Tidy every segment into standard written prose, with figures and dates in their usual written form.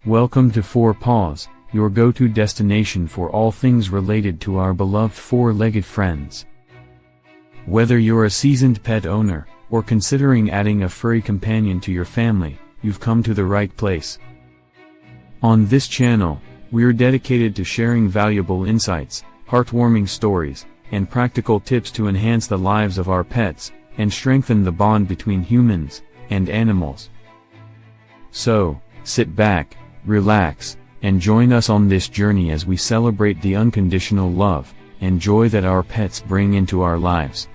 Welcome to Four Paws, your go-to destination for all things related to our beloved four-legged friends. Whether you're a seasoned pet owner, or considering adding a furry companion to your family, you've come to the right place. On this channel, we're dedicated to sharing valuable insights, heartwarming stories, and practical tips to enhance the lives of our pets, and strengthen the bond between humans and animals. So, sit back, relax, and join us on this journey as we celebrate the unconditional love and joy that our pets bring into our lives.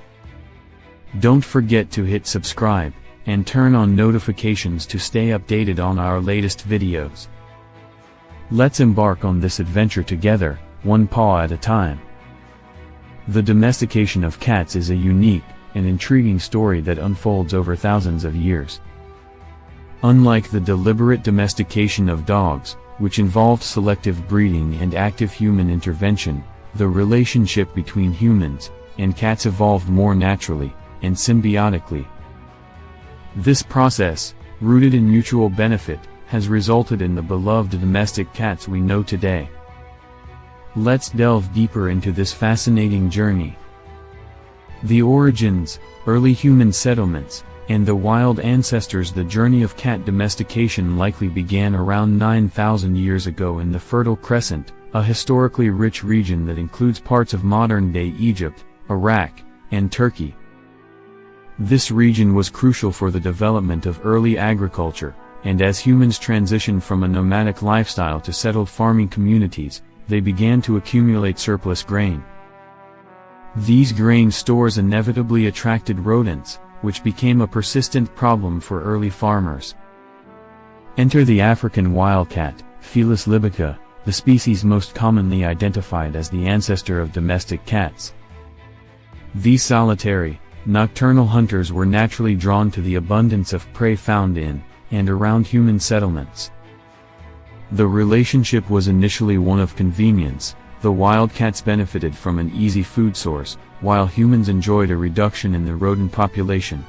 Don't forget to hit subscribe and turn on notifications to stay updated on our latest videos. Let's embark on this adventure together, one paw at a time. The domestication of cats is a unique and intriguing story that unfolds over thousands of years. Unlike the deliberate domestication of dogs, which involved selective breeding and active human intervention, the relationship between humans and cats evolved more naturally and symbiotically. This process, rooted in mutual benefit, has resulted in the beloved domestic cats we know today. Let's delve deeper into this fascinating journey. The origins, early human settlements, and the wild ancestors. The journey of cat domestication likely began around 9,000 years ago in the Fertile Crescent, a historically rich region that includes parts of modern-day Egypt, Iraq, and Turkey. This region was crucial for the development of early agriculture, and as humans transitioned from a nomadic lifestyle to settled farming communities, they began to accumulate surplus grain. These grain stores inevitably attracted rodents, which became a persistent problem for early farmers. Enter the African wildcat, Felis libica, the species most commonly identified as the ancestor of domestic cats. These solitary, nocturnal hunters were naturally drawn to the abundance of prey found in and around human settlements. The relationship was initially one of convenience. The wildcats benefited from an easy food source, while humans enjoyed a reduction in the rodent population.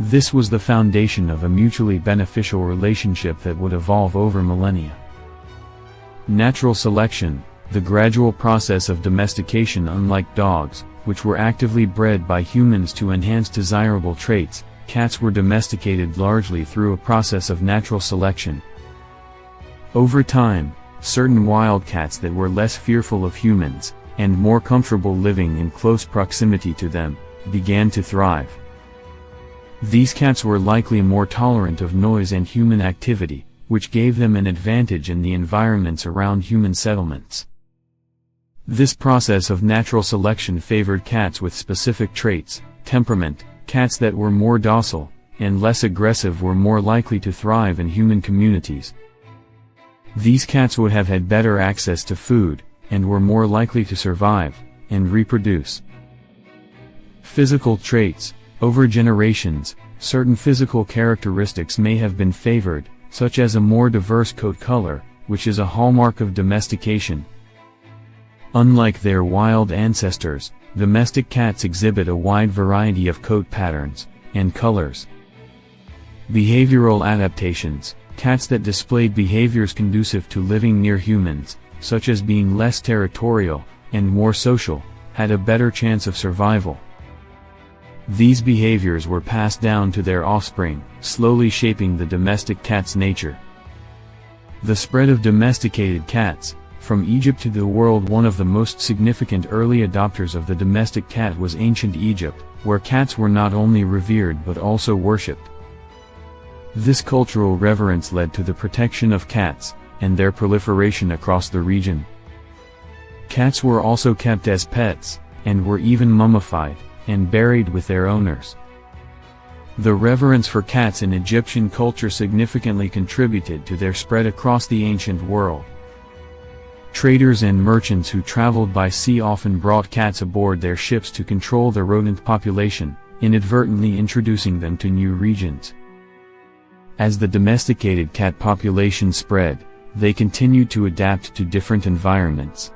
This was the foundation of a mutually beneficial relationship that would evolve over millennia. Natural selection, the gradual process of domestication. Unlike dogs, which were actively bred by humans to enhance desirable traits, cats were domesticated largely through a process of natural selection. Over time, certain wildcats that were less fearful of humans, and more comfortable living in close proximity to them, began to thrive. These cats were likely more tolerant of noise and human activity, which gave them an advantage in the environments around human settlements. This process of natural selection favored cats with specific traits, temperament. Cats that were more docile and less aggressive were more likely to thrive in human communities. These cats would have had better access to food, and were more likely to survive and reproduce. Physical traits. Over generations, certain physical characteristics may have been favored, such as a more diverse coat color, which is a hallmark of domestication. Unlike their wild ancestors, domestic cats exhibit a wide variety of coat patterns and colors. Behavioral adaptations. Cats that displayed behaviors conducive to living near humans, such as being less territorial and more social, had a better chance of survival. These behaviors were passed down to their offspring, slowly shaping the domestic cat's nature. The spread of domesticated cats, from Egypt to the world. One of the most significant early adopters of the domestic cat was ancient Egypt, where cats were not only revered but also worshipped. This cultural reverence led to the protection of cats, and their proliferation across the region. Cats were also kept as pets, and were even mummified and buried with their owners. The reverence for cats in Egyptian culture significantly contributed to their spread across the ancient world. Traders and merchants who traveled by sea often brought cats aboard their ships to control the rodent population, inadvertently introducing them to new regions. As the domesticated cat population spread, they continued to adapt to different environments.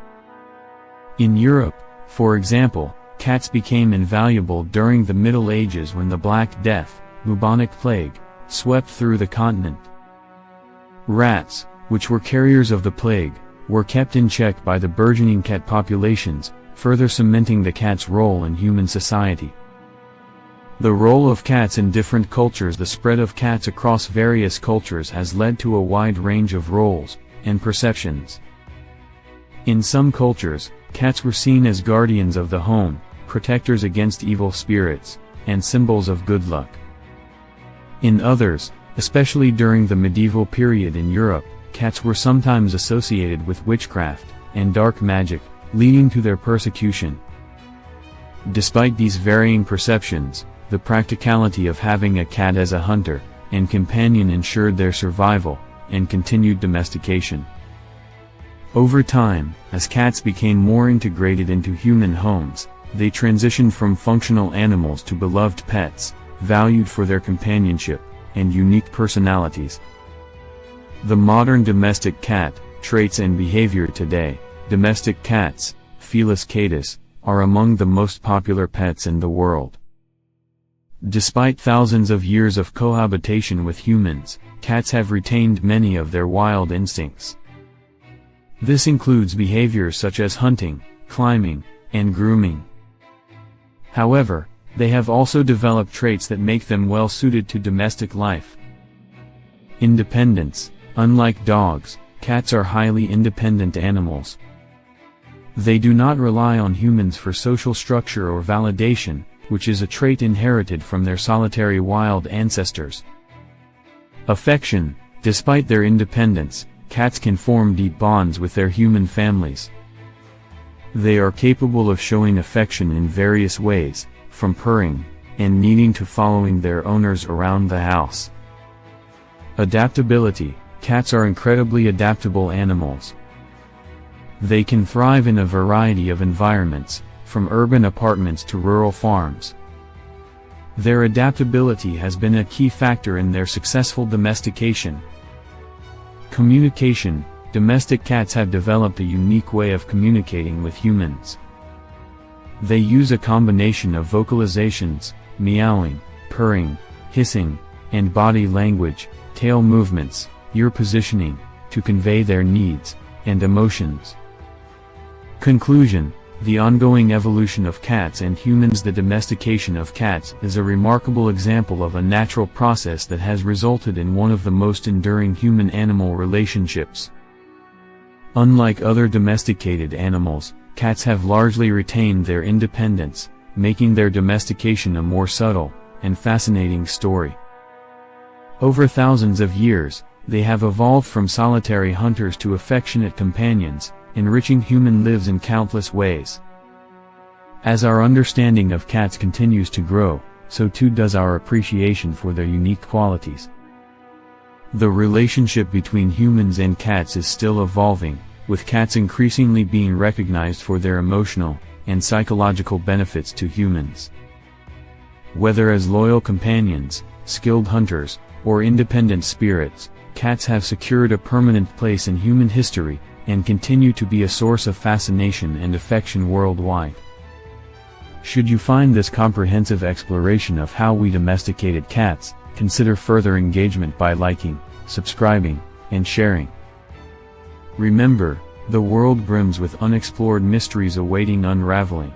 In Europe, for example, cats became invaluable during the Middle Ages when the Black Death, bubonic plague, swept through the continent. Rats, which were carriers of the plague, were kept in check by the burgeoning cat populations, further cementing the cat's role in human society. The role of cats in different cultures. The spread of cats across various cultures has led to a wide range of roles and perceptions. In some cultures, cats were seen as guardians of the home, protectors against evil spirits, and symbols of good luck. In others, especially during the medieval period in Europe, cats were sometimes associated with witchcraft and dark magic, leading to their persecution. Despite these varying perceptions, the practicality of having a cat as a hunter and companion ensured their survival and continued domestication. Over time, as cats became more integrated into human homes, they transitioned from functional animals to beloved pets, valued for their companionship and unique personalities. The modern domestic cat, traits and behavior today. Domestic cats, Felis catus, are among the most popular pets in the world. Despite thousands of years of cohabitation with humans, cats have retained many of their wild instincts. This includes behaviors such as hunting, climbing, and grooming. However, they have also developed traits that make them well suited to domestic life. Independence. Unlike dogs, cats are highly independent animals. They do not rely on humans for social structure or validation, which is a trait inherited from their solitary wild ancestors. Affection. Despite their independence, cats can form deep bonds with their human families. They are capable of showing affection in various ways, from purring and kneading to following their owners around the house. Adaptability. Cats are incredibly adaptable animals. They can thrive in a variety of environments, from urban apartments to rural farms. Their adaptability has been a key factor in their successful domestication. Communication. Domestic cats have developed a unique way of communicating with humans. They use a combination of vocalizations, meowing, purring, hissing, and body language, tail movements, ear positioning, to convey their needs and emotions. Conclusion. The ongoing evolution of cats and humans. The domestication of cats is a remarkable example of a natural process that has resulted in one of the most enduring human-animal relationships. Unlike other domesticated animals, cats have largely retained their independence, making their domestication a more subtle and fascinating story. Over thousands of years, they have evolved from solitary hunters to affectionate companions, enriching human lives in countless ways. As our understanding of cats continues to grow, so too does our appreciation for their unique qualities. The relationship between humans and cats is still evolving, with cats increasingly being recognized for their emotional and psychological benefits to humans. Whether as loyal companions, skilled hunters, or independent spirits, cats have secured a permanent place in human history, and continue to be a source of fascination and affection worldwide. Should you find this comprehensive exploration of how we domesticated cats, consider further engagement by liking, subscribing, and sharing. Remember, the world brims with unexplored mysteries awaiting unraveling.